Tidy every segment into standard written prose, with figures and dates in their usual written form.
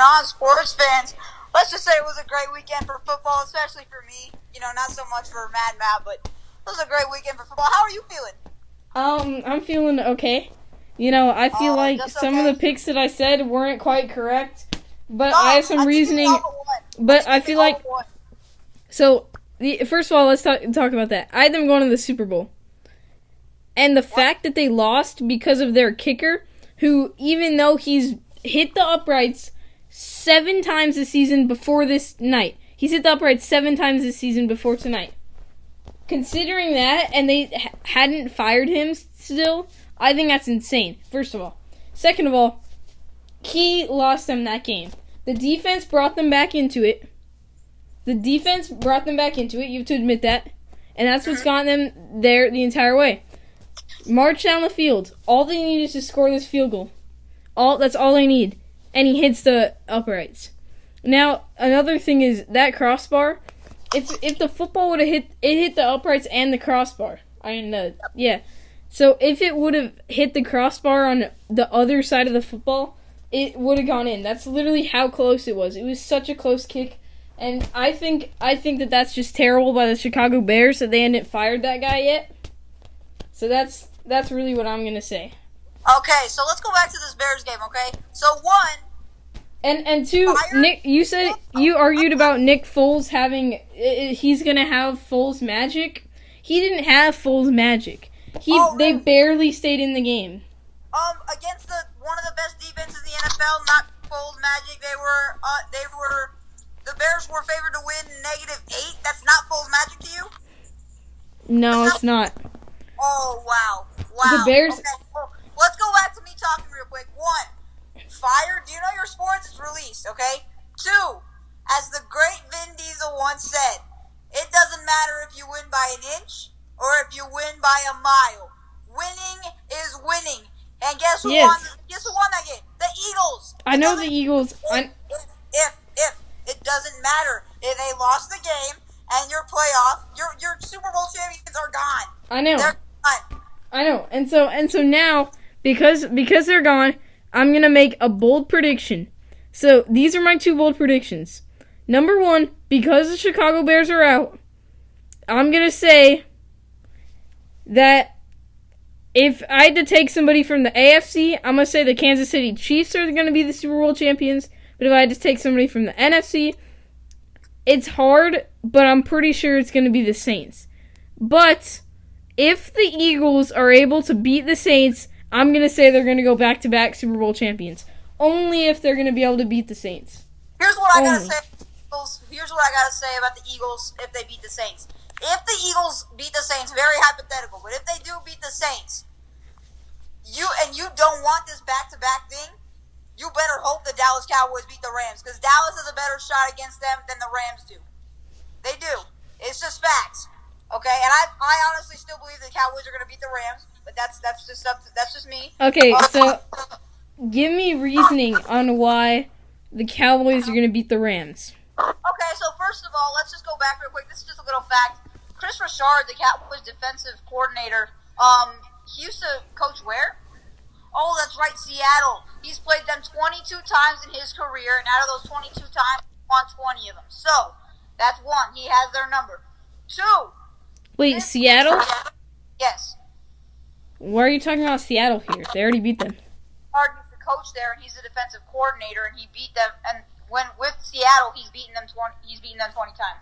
on, sports fans? Let's just say it was a great weekend for football, especially for me. Not so much for Mad Matt, but it was a great weekend for football. How are you feeling? I'm feeling okay. I feel like some of the picks that I said weren't quite correct, but I have some reasoning. But I feel like first of all, let's talk about that. I had them going to the Super Bowl, and the fact that they lost because of their kicker, who even though he's hit the uprights 7 times this season before this night. He's hit the uprights 7 times this season before tonight. Considering that, and they hadn't fired him still, I think that's insane, first of all. Second of all, he lost them that game. The defense brought them back into it. You have to admit that. And that's what's gotten them there the entire way. March down the field. All they need is to score this field goal. That's all they need. And he hits the uprights. Now, another thing is that crossbar. If the football would have hit the uprights and the crossbar. So if it would have hit the crossbar on the other side of the football, it would have gone in. That's literally how close it was. It was such a close kick. And I think that that's just terrible by the Chicago Bears that they hadn't fired that guy yet. So that's really what I'm going to say. Okay, so let's go back to this Bears game, okay? So, 1... And 2, Nick, you argued about Nick Foles he's going to have Foles magic. He didn't have Foles magic. They barely stayed in the game. Against one of the best defenses in the NFL, not Foles magic. The Bears were favored to win -8. That's not Foles magic to you? No, it's not. Oh, wow. The Bears... Okay, well, let's go back to me talking real quick. 1, fire. Do you know your sports? It's released, okay? 2, as the great Vin Diesel once said, it doesn't matter if you win by an inch or if you win by a mile. Winning is winning. And guess who won? Guess who won that game? The Eagles. I know the Eagles. If it doesn't matter if they lost the game and your playoff, your Super Bowl champions are gone. I know. They're gone. I know. And so now because they're gone, I'm going to make a bold prediction. So, these are my 2 bold predictions. Number 1, because the Chicago Bears are out, I'm going to say that if I had to take somebody from the AFC, I'm going to say the Kansas City Chiefs are going to be the Super Bowl champions. But if I had to take somebody from the NFC, it's hard, but I'm pretty sure it's going to be the Saints. But if the Eagles are able to beat the Saints, I'm going to say they're going to go back-to-back Super Bowl champions. Only if they're going to be able to beat the Saints. Here's what I got to say about the Eagles if they beat the Saints. If the Eagles beat the Saints, very hypothetical, but if they do beat the Saints, you don't want this back-to-back thing, you better hope the Dallas Cowboys beat the Rams, because Dallas has a better shot against them than the Rams do. They do. It's just facts. Okay, and I honestly still believe the Cowboys are going to beat the Rams, but that's just me. Okay, so give me reasoning on why the Cowboys are going to beat the Rams. Okay, so first of all, let's just go back real quick. This is just a little fact. Chris Richard, the Cowboys defensive coordinator, he used to coach where? Oh, that's right, Seattle. He's played them 22 times in his career, and out of those 22 times, he won 20 of them. So, that's 1. He has their number. 2. Wait, Seattle? Yes. Why are you talking about Seattle here? They already beat them. Richard used to coach there, and he's the defensive coordinator, and he beat them. And with Seattle, he's beaten them 20 times.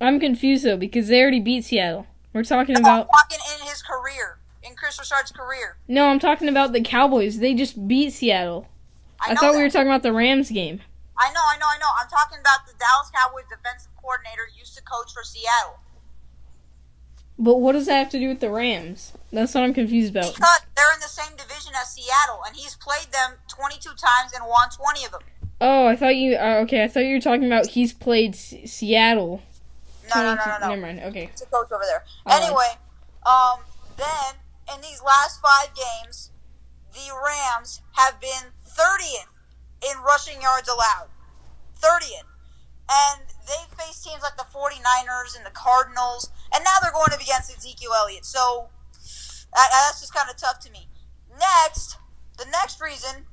I'm confused though because they already beat Seattle. We're talking about in his career, in Chris Richard's career. No, I'm talking about the Cowboys. They just beat Seattle. I thought we were talking about the Rams game. I know. I'm talking about the Dallas Cowboys defensive coordinator used to coach for Seattle. But what does that have to do with the Rams? That's what I'm confused about. Because they're in the same division as Seattle, and he's played them 22 times and won 20 of them. Oh, I thought you... okay, I thought you were talking about he's played Seattle. No. Never mind, okay. It's a coach over there. Anyway, then, in these last 5 games, the Rams have been 30th in rushing yards allowed. 30th. And they face teams like the 49ers and the Cardinals, and now they're going up against Ezekiel Elliott. So, that's just kind of tough to me. The next reason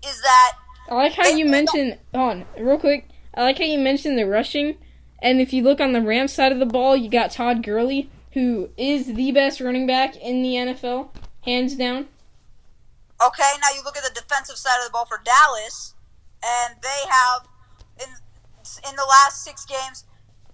is that I like how you mentioned. Hold on, real quick. I like how you mentioned the rushing. And if you look on the Rams side of the ball, you got Todd Gurley, who is the best running back in the NFL, hands down. Okay, now you look at the defensive side of the ball for Dallas, and they have in the last 6 games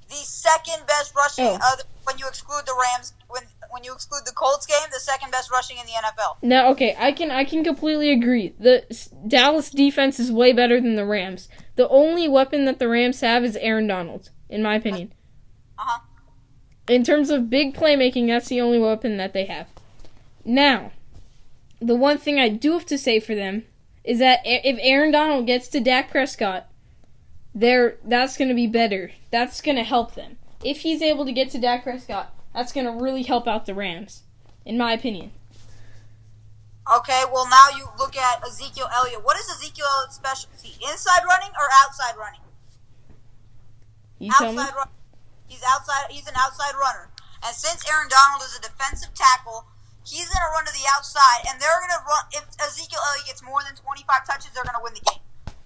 the second best rushing. When you exclude the Rams, when you exclude the Colts game, the second best rushing in the NFL. Now, okay, I can completely agree. The Dallas defense is way better than the Rams. The only weapon that the Rams have is Aaron Donald, in my opinion. In terms of big playmaking, that's the only weapon that they have. Now, the one thing I do have to say for them is that if Aaron Donald gets to Dak Prescott, that's going to be better. That's going to help them. If he's able to get to Dak Prescott, that's going to really help out the Rams, in my opinion. Okay, well now you look at Ezekiel Elliott. What is Ezekiel Elliott's specialty? Inside running or outside running? You tell me. Running. He's an outside runner. And since Aaron Donald is a defensive tackle, he's going to run to the outside, and they're going to run. If Ezekiel Elliott gets more than 25 touches, they're going to win the game.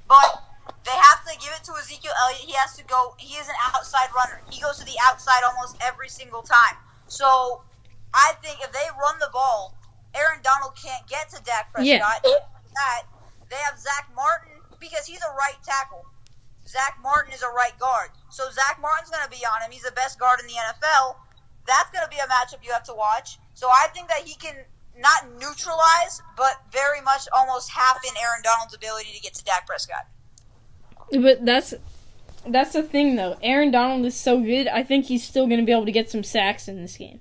But they have to give it to Ezekiel Elliott. He has to go. He is an outside runner. He goes to the outside almost every single time. So I think if they run the ball, Aaron Donald can't get to Dak Prescott. Yeah. They have Zach Martin because he's a right tackle. Zach Martin is a right guard. So Zach Martin's going to be on him. He's the best guard in the NFL. That's going to be a matchup you have to watch. So I think that he can not neutralize, but very much almost half in Aaron Donald's ability to get to Dak Prescott. But that's the thing, though. Aaron Donald is so good, I think he's still going to be able to get some sacks in this game.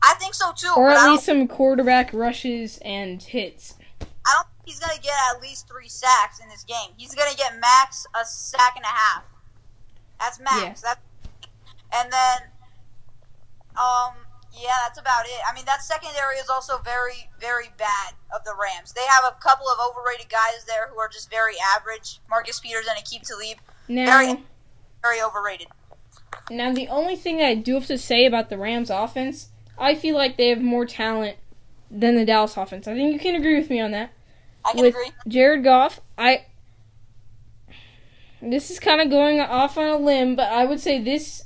I think so, too. Or at least some quarterback rushes and hits. I don't think he's going to get at least 3 sacks in this game. He's going to get max a sack and a half. That's max. Yeah. And then, that's about it. I mean, that secondary is also very, very bad of the Rams. They have a couple of overrated guys there who are just very average. Marcus Peters and Aqib Talib. Very, very overrated. Now, the only thing I do have to say about the Rams offense, I feel like they have more talent than the Dallas offense. I think you can agree with me on that. I can agree. Jared Goff, this is kind of going off on a limb, but I would say this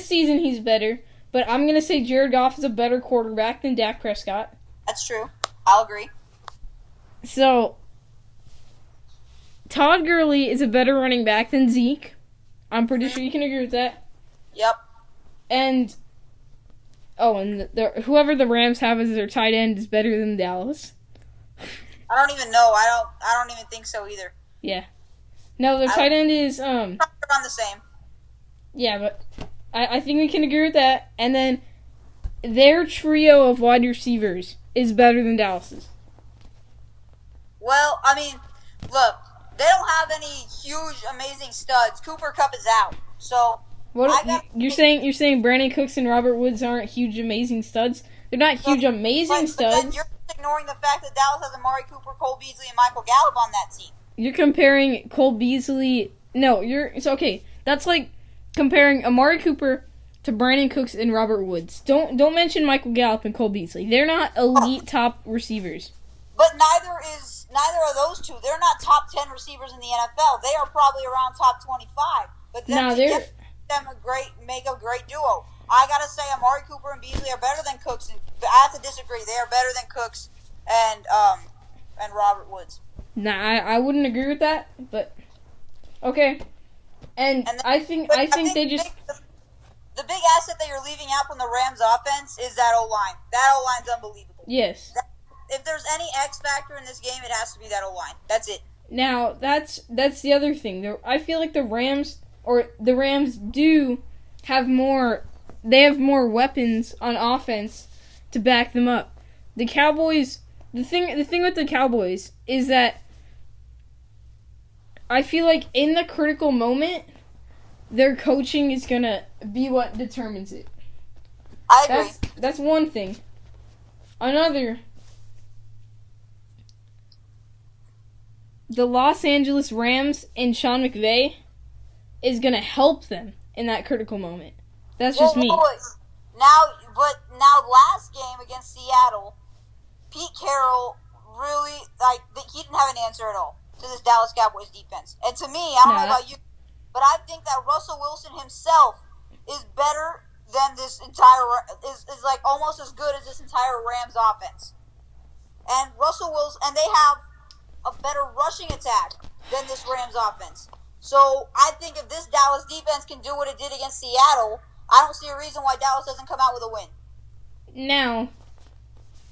season he's better. But I'm going to say Jared Goff is a better quarterback than Dak Prescott. That's true. I'll agree. So, Todd Gurley is a better running back than Zeke. I'm pretty sure you can agree with that. Yep. And whoever the Rams have as their tight end is better than Dallas. I don't even know. I don't even think so either. Yeah. No, their tight end is probably around the same. Yeah, but I think we can agree with that. And then their trio of wide receivers is better than Dallas's. Well, I mean, look, they don't have any huge, amazing studs. Cooper Kupp is out, so you're saying Brandon Cooks and Robert Woods aren't huge, amazing studs? They're not huge, amazing studs. But then you're ignoring the fact that Dallas has Amari Cooper, Cole Beasley, and Michael Gallup on that team. You're comparing Cole Beasley. No, it's okay. That's like comparing Amari Cooper to Brandon Cooks and Robert Woods. Don't mention Michael Gallup and Cole Beasley. They're not elite top receivers. But neither are those two. They're not top 10 receivers in the NFL. They are probably around top 25. But then make a great duo. I gotta say, Amari Cooper and Beasley are better than Cooks. And I have to disagree. They are better than Cooks and Robert Woods. Nah, I wouldn't agree with that. But okay. And I think they just. The big asset that you're leaving out from the Rams offense is that O-line. That O-line's unbelievable. Yes. If there's any X factor in this game, it has to be that O-line. That's it. Now, that's the other thing. I feel like the Rams do have more. They have more weapons on offense to back them up. The Cowboys. The thing with the Cowboys is that I feel like in the critical moment, their coaching is gonna be what determines it. I agree. That's one thing. Another, the Los Angeles Rams and Sean McVay is gonna help them in that critical moment. That's just me. Now last game against Seattle, Pete Carroll really he didn't have an answer at all. to this Dallas Cowboys defense. And to me, I don't know about you, but I think that Russell Wilson himself is better than this entire is like almost as good as this entire Rams offense. And Russell Wilson, and they have a better rushing attack than this Rams offense. So I think if this Dallas defense can do what it did against Seattle, I don't see a reason why Dallas doesn't come out with a win. Now,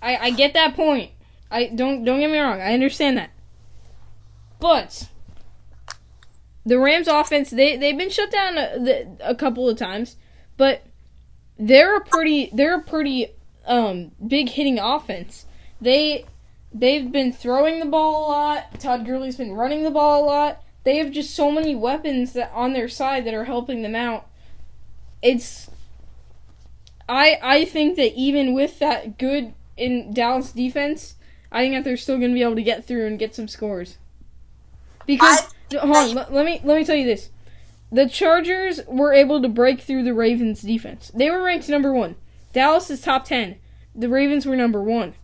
I get that point. I don't get me wrong. I understand that. But the Rams offense, they've been shut down a couple of times, but they're a pretty big hitting offense. They've been throwing the ball a lot. Todd Gurley's been running the ball a lot. They have just so many weapons that on their side that are helping them out. I think that even with that good in Dallas defense, I think that they're still going to be able to get through and get some scores. Because hold on, let me tell you this: the Chargers were able to break through the Ravens defense. They were ranked number 1. Dallas is top 10. The Ravens were number 1.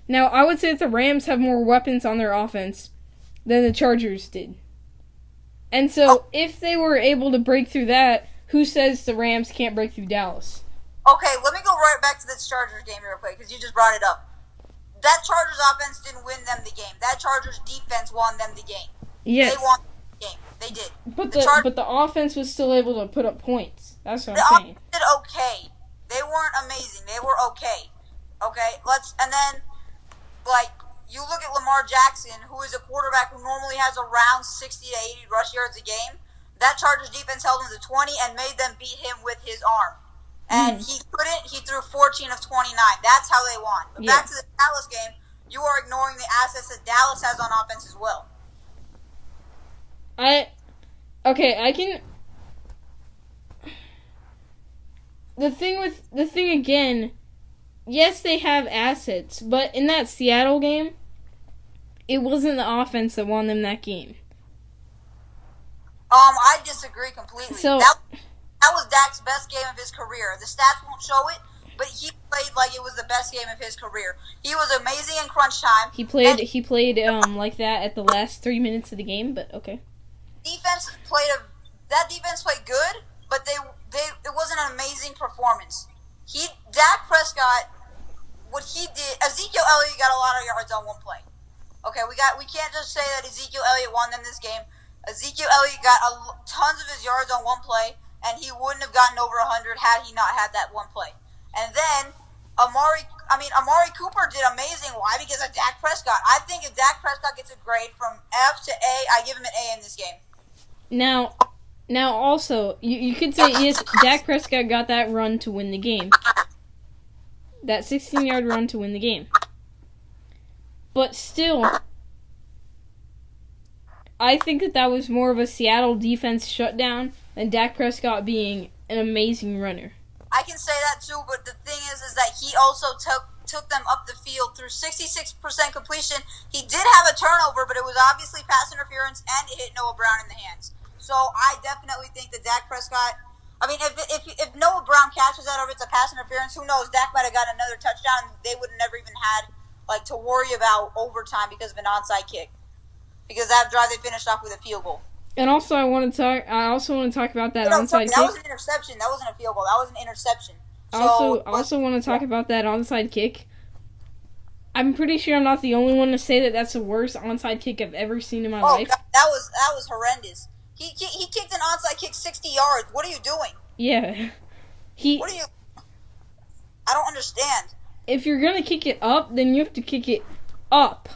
Now I would say that the Rams have more weapons on their offense than the Chargers did. And so, if they were able to break through that, who says the Rams can't break through Dallas? Okay, let me go right back to this Chargers game real quick, because you just brought it up. That Chargers offense didn't win them the game. That Chargers defense won them the game. Yes. They won the game. They did. But the offense was still able to put up points. That's what I'm saying. The offense did okay. They weren't amazing. They were okay. Okay? And then, you look at Lamar Jackson, who is a quarterback who normally has around 60 to 80 rush yards a game. That Chargers defense held him to 20 and made them beat him with his arm. And he couldn't. He threw 14 of 29. That's how they won. But back to the Dallas game, you are ignoring the assets that Dallas has on offense as well. The thing again, yes, they have assets, but in that Seattle game, it wasn't the offense that won them that game. I disagree completely. So that was Dak's best game of his career. The stats won't show it, but he played like it was the best game of his career. He was amazing in crunch time. He played like that at the last 3 minutes of the game, but okay. That defense played good, but it wasn't an amazing performance. Dak Prescott, what he did, Ezekiel Elliott got a lot of yards on one play. Okay, we can't just say that Ezekiel Elliott won them this game. Ezekiel Elliott got tons of his yards on one play, and he wouldn't have gotten over 100 had he not had that one play. And then Amari Cooper did amazing. Why? Because of Dak Prescott. I think if Dak Prescott gets a grade from F to A, I give him an A in this game. Now also, you could say, yes, Dak Prescott got that run to win the game. That 16-yard run to win the game. But still, I think that was more of a Seattle defense shutdown than Dak Prescott being an amazing runner. I can say that too, but the thing is that he also took them up the field through 66% completion. He did have a turnover, but it was obviously pass interference, and it hit Noah Brown in the hands. So I definitely think that Dak Prescott, if Noah Brown catches that or if it's a pass interference, who knows? Dak might have got another touchdown, and they would have never even had to worry about overtime because of an onside kick. Because that drive they finished off with a field goal. And also, I also want to talk about that onside kick. That was an interception. That wasn't a field goal. That was an interception. I also want to talk about that onside kick. I'm pretty sure I'm not the only one to say that that's the worst onside kick I've ever seen in my life. God, that was horrendous. He kicked an onside kick 60 yards. What are you doing? Yeah. I don't understand. If you're going to kick it up, then you have to kick it up.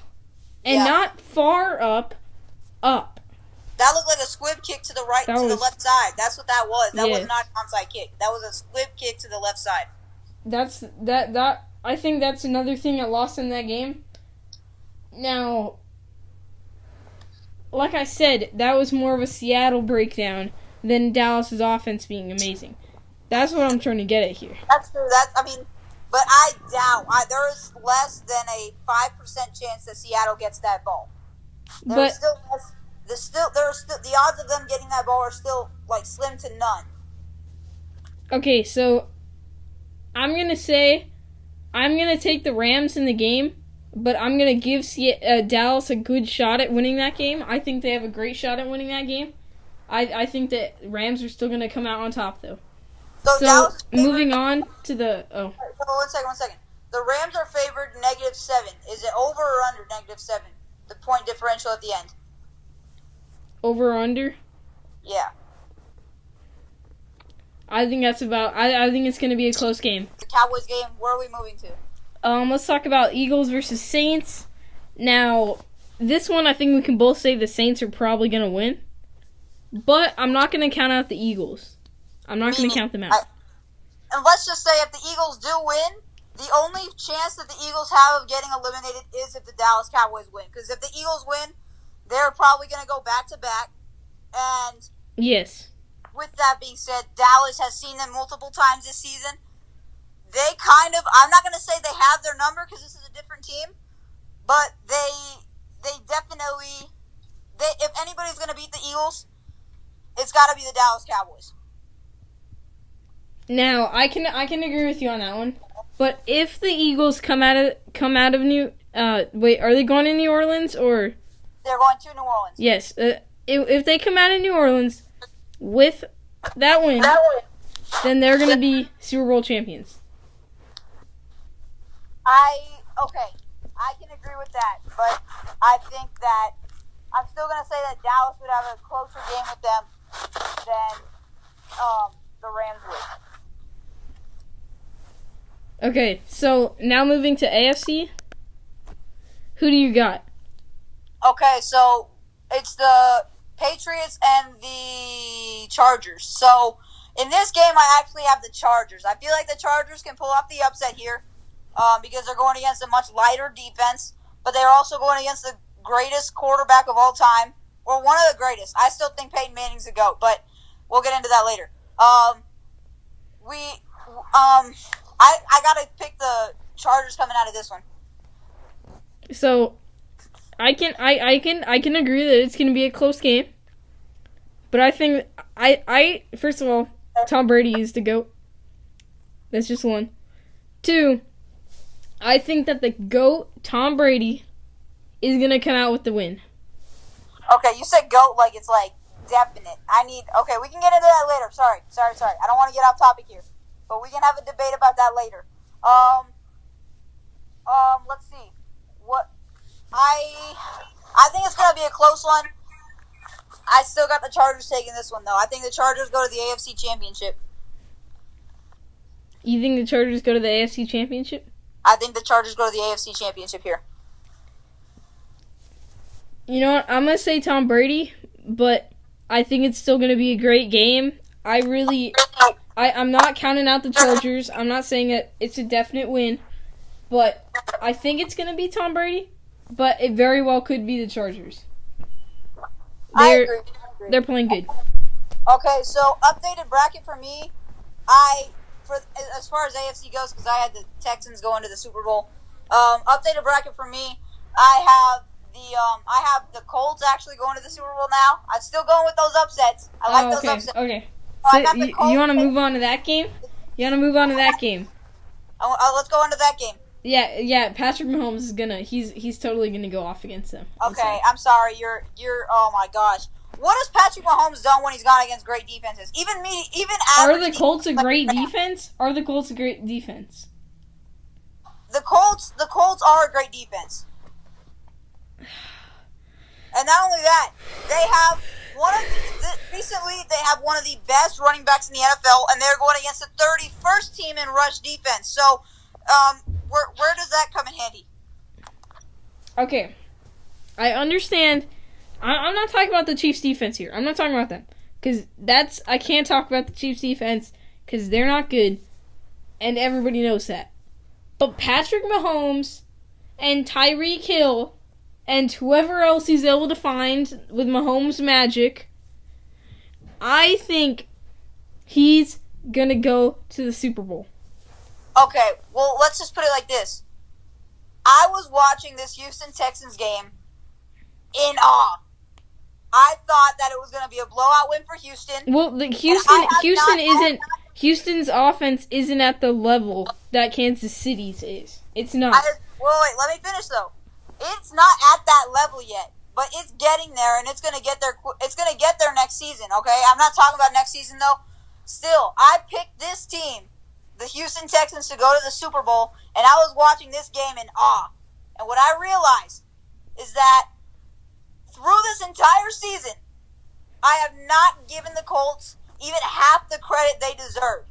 And not far up. That looked like a squib kick to the left side. That's what that was. That was not an onside kick. That was a squib kick to the left side. I think that's another thing that lost in that game. Now, like I said, that was more of a Seattle breakdown than Dallas's offense being amazing. That's what I'm trying to get at here. That's true. But I doubt there is less than a 5% chance that Seattle gets that ball. The odds of them getting that ball are still slim to none. Okay, so I'm gonna take the Rams in the game but I'm going to give Dallas a good shot at winning that game. I think they have a great shot at winning that game. I think that Rams are still going to come out on top, though. So Dallas moving on to the... Oh. One second. The Rams are favored -7. Is it over or under -7? The point differential at the end. Over or under? Yeah. I think that's about... I think it's going to be a close game. The Cowboys game, where are we moving to? Let's talk about Eagles versus Saints. Now, this one I think we can both say the Saints are probably going to win. But I'm not going to count out the Eagles. I'm not going to count them out. And let's just say if the Eagles do win, the only chance that the Eagles have of getting eliminated is if the Dallas Cowboys win. Because if the Eagles win, they're probably going to go back-to-back. And yes. With that being said, Dallas has seen them multiple times this season. They kind of, I'm not going to say they have their number because this is a different team, but they definitely, if anybody's going to beat the Eagles, it's got to be the Dallas Cowboys. Now, I can agree with you on that one. But if the Eagles come out of New are they going to New Orleans or? They're going to New Orleans. Yes. If they come out of New Orleans with that win, then they're going to be Super Bowl champions. I can agree with that, but I think that I'm still going to say that Dallas would have a closer game with them than the Rams would. Okay, so now moving to AFC. Who do you got? Okay, so it's the Patriots and the Chargers. So in this game, I actually have the Chargers. I feel like the Chargers can pull off the upset here because they're going against a much lighter defense, but they're also going against the greatest quarterback of all time, or one of the greatest. I still think Peyton Manning's the GOAT, but we'll get into that later. I gotta pick the Chargers coming out of this one. So, I can agree that it's gonna be a close game, but I think I first of all, Tom Brady is the GOAT. That's just one. 2, I think that the GOAT Tom Brady is gonna come out with the win. Okay, you said GOAT like it's like definite. Okay, we can get into that later. Sorry. I don't want to get off topic here, but we can have a debate about that later. Let's see. I think it's gonna be a close one. I still got the Chargers taking this one though. I think the Chargers go to the AFC Championship. You think the Chargers go to the AFC Championship? I think the Chargers go to the AFC Championship here. You know what? I'm gonna say Tom Brady, but I think it's still gonna be a great game. I'm not counting out the Chargers. I'm not saying that it's a definite win, but I think it's gonna be Tom Brady. But it very well could be the Chargers. I agree. They're playing good. Okay, so updated bracket for me. As far as AFC goes, because I had the Texans going to the Super Bowl. Updated bracket for me. I have the Colts actually going to the Super Bowl now. I'm still going with those upsets. I like those upsets. Okay. So you want to move on to that game? Let's go into that game. Yeah. Patrick Mahomes is he's totally gonna go off against them. Okay, I'm sorry. You're. Oh my gosh. What has Patrick Mahomes done when he's gone against great defenses? Even Are the Colts a great defense? The Colts are a great defense. And not only that, they have recently they have one of the best running backs in the NFL, and they're going against the 31st team in rush defense. So, where does that come in handy? Okay, I understand. I'm not talking about the Chiefs' defense here. I'm not talking about them. Because I can't talk about the Chiefs' defense because they're not good. And everybody knows that. But Patrick Mahomes and Tyreek Hill and whoever else he's able to find with Mahomes' magic, I think he's going to go to the Super Bowl. Okay, well, let's just put it like this. I was watching this Houston Texans game in awe. I thought that it was going to be a blowout win for Houston. Well, Houston's offense isn't at the level that Kansas City's is. It's not. Well, wait, let me finish though. It's not at that level yet, but it's getting there, and it's gonna get there. It's gonna get there next season. Okay, I'm not talking about next season though. Still, I picked this team, the Houston Texans, to go to the Super Bowl, and I was watching this game in awe. And what I realized is that through this entire season, I have not given the Colts even half the credit they deserve.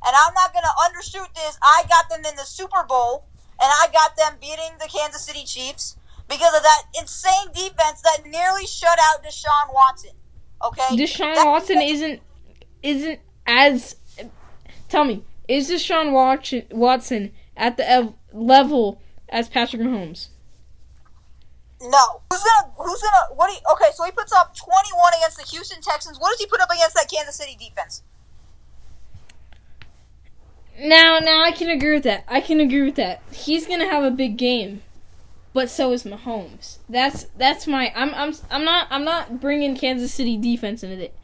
And I'm not going to undershoot this. I got them in the Super Bowl, and I got them beating the Kansas City Chiefs because of that insane defense that nearly shut out Deshaun Watson. Okay? Deshaun Watson isn't as... Tell me, is Deshaun Watson at the level as Patrick Mahomes? No. Okay, so he puts up 21 against the Houston Texans. What does he put up against that Kansas City defense? Now I can agree with that. He's gonna have a big game, but so is Mahomes. That's my. I'm not bringing Kansas City defense into it.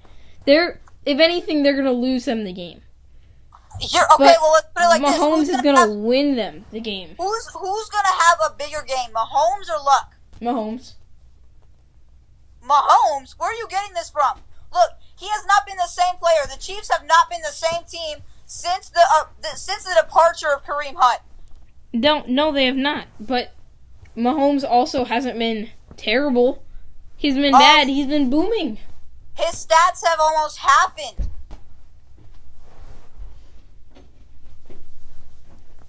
If anything, they're gonna lose them the game. Well, let's put it like Mahomes this. is gonna win them the game. Who's gonna have a bigger game, Mahomes or Luck? Mahomes. Mahomes? Where are you getting this from? Look, he has not been the same player. The Chiefs have not been the same team since the departure of Kareem Hunt. No, they have not. But Mahomes also hasn't been terrible. He's been bad. He's been booming. His stats have almost happened.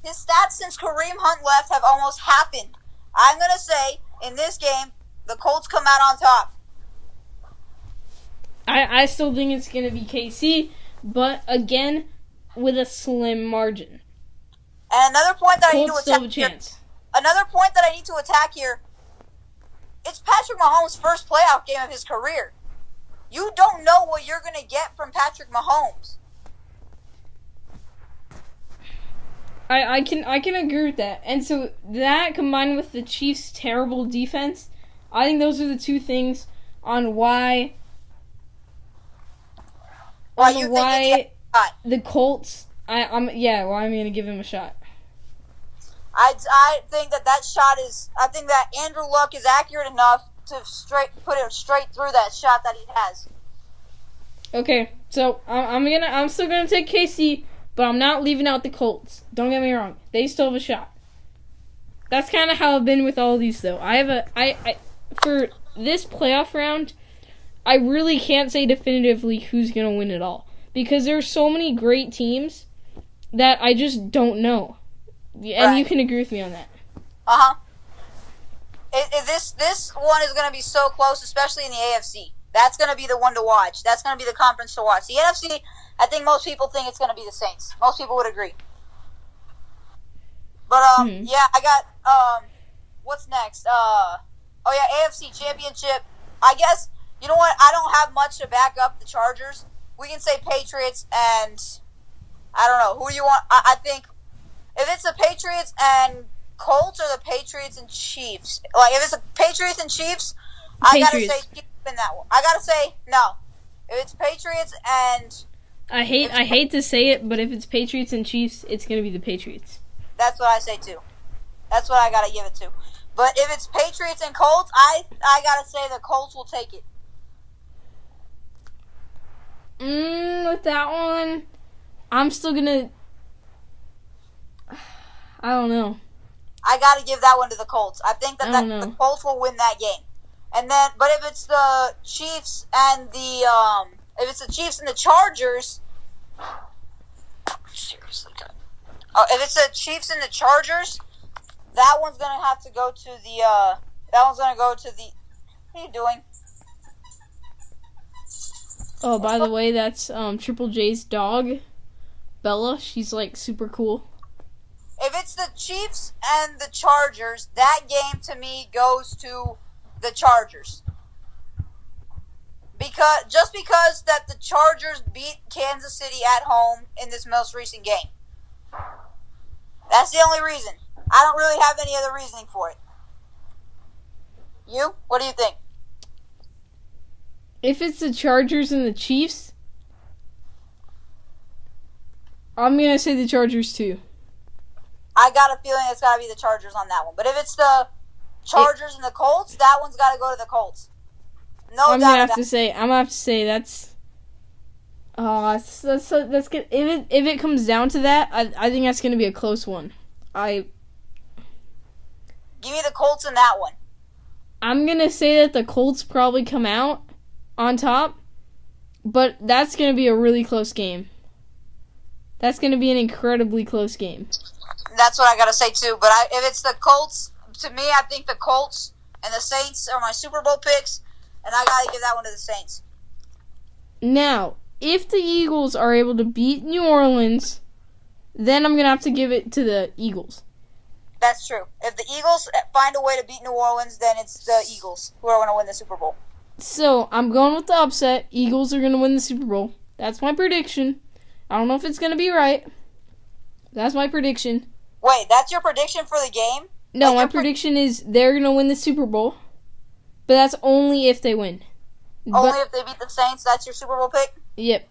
His stats since Kareem Hunt left have almost happened. I'm going to say, in this game, the Colts come out on top. I still think it's going to be KC, but again, with a slim margin. And another point that I need to Colts still have a attack here. chance. Another point that I need to attack here. It's Patrick Mahomes' first playoff game of his career. You don't know what you're going to get from Patrick Mahomes. I can agree with that. And so that combined with the Chiefs' terrible defense, I think those are the two things on why the Colts I'm going to give him a shot. I think that shot is. I think that Andrew Luck is accurate enough to put it straight through that shot that he has. Okay, so I'm still gonna take KC, but I'm not leaving out the Colts. Don't get me wrong; they still have a shot. That's kind of how I've been with all of these, though. I for this playoff round, I really can't say definitively who's gonna win it all because there's so many great teams that I just don't know. And right. You can agree with me on that. Uh-huh. This one is going to be so close, especially in the AFC. That's going to be the one to watch. That's going to be the conference to watch. The NFC, I think most people think it's going to be the Saints. Most people would agree. But, yeah, I got, what's next? AFC Championship. I guess, you know what? I don't have much to back up the Chargers. We can say Patriots and, I don't know, who do you want? I think, if it's the Patriots and Colts or the Patriots and Chiefs, like if it's the Patriots and Chiefs, I gotta say Chiefs in that one. I gotta say no. If it's Patriots and I hate to say it, but if it's Patriots and Chiefs, it's gonna be the Patriots. That's what I say too. That's what I gotta give it to. But if it's Patriots and Colts, I gotta say the Colts will take it. With that one, I'm still gonna. I don't know. I got to give that one to the Colts. I think that the Colts will win that game. And then, but if it's the Chiefs and the Chargers, seriously, God. If it's the Chiefs and the Chargers, that one's gonna have to go to the. What are you doing? Oh, by the way, that's Triple J's dog, Bella. She's like super cool. If it's the Chiefs and the Chargers, that game to me goes to the Chargers. Because that the Chargers beat Kansas City at home in this most recent game. That's the only reason. I don't really have any other reasoning for it. You? What do you think? If it's the Chargers and the Chiefs, I'm going to say the Chargers too. I got a feeling it's got to be the Chargers on that one. But if it's the Chargers and the Colts, that one's got to go to the Colts. No I'm doubt. gonna have to say that's. That's good. If it comes down to that, I think that's gonna be a close one. Give me the Colts in that one. I'm gonna say that the Colts probably come out on top, but that's gonna be a really close game. That's gonna be an incredibly close game. That's what I gotta say too. But if it's the Colts, to me, I think the Colts and the Saints are my Super Bowl picks, and I gotta give that one to the Saints. Now, if the Eagles are able to beat New Orleans, then I'm gonna have to give it to the Eagles. That's true. If the Eagles find a way to beat New Orleans, then it's the Eagles who are going to win the Super Bowl. So, I'm going with the upset. Eagles are going to win the Super Bowl. That's my prediction. I don't know if it's going to be right. That's my prediction. Wait, that's your prediction for the game? No, my prediction is they're going to win the Super Bowl. But that's only if they win. Only if they beat the Saints, that's your Super Bowl pick? Yep.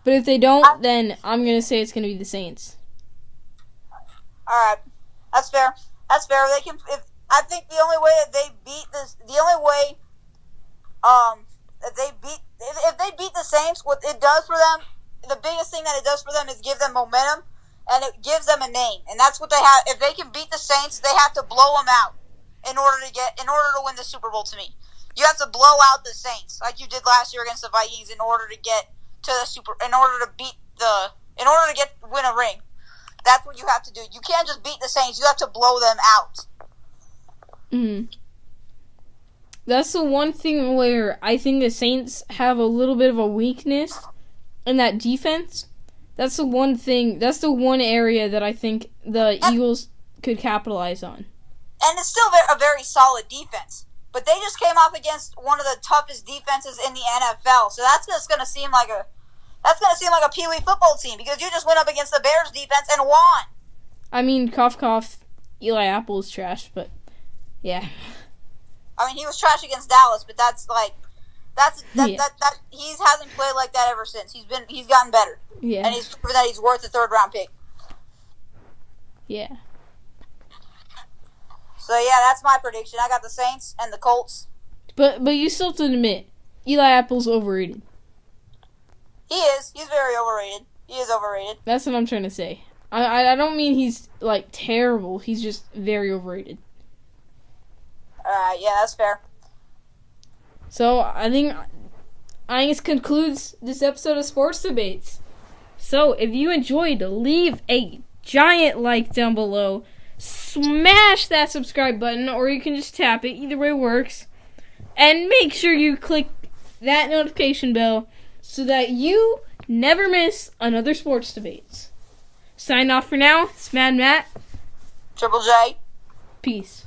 But if they don't, then I'm going to say it's going to be the Saints. All right, that's fair. That's fair. They can. I think the only way that they beat this, the only way, that they beat, if they beat the Saints, what it does for them, the biggest thing that it does for them is give them momentum, and it gives them a name, and that's what they have. If they can beat the Saints, they have to blow them out in order to win the Super Bowl. To me, you have to blow out the Saints like you did last year against the Vikings in order to get to the win a ring. That's what you have to do. You can't just beat the Saints. You have to blow them out. That's the one thing where I think the Saints have a little bit of a weakness in that defense. That's the one thing. That's the one area that I think the Eagles could capitalize on. And it's still a very solid defense. But they just came up against one of the toughest defenses in the NFL. So that's just going to seem like a Pee-wee football team because you just went up against the Bears defense and won. I mean, cough, cough, Eli Apple is trash, but yeah. I mean, he was trash against Dallas, but he hasn't played like that ever since. He's gotten better. Yeah. And he's proven that he's worth a third-round pick. Yeah. So, yeah, that's my prediction. I got the Saints and the Colts. But you still have to admit, Eli Apple's overrated. He is. He's very overrated. He is overrated. That's what I'm trying to say. I don't mean he's, like, terrible. He's just very overrated. Yeah, that's fair. So, I think this concludes this episode of Sports Debates. So, if you enjoyed, leave a giant like down below. Smash that subscribe button, or you can just tap it. Either way works. And make sure you click that notification bell so that you never miss another Sports Debates. Sign off for now. It's Mad Matt. Triple J. Peace.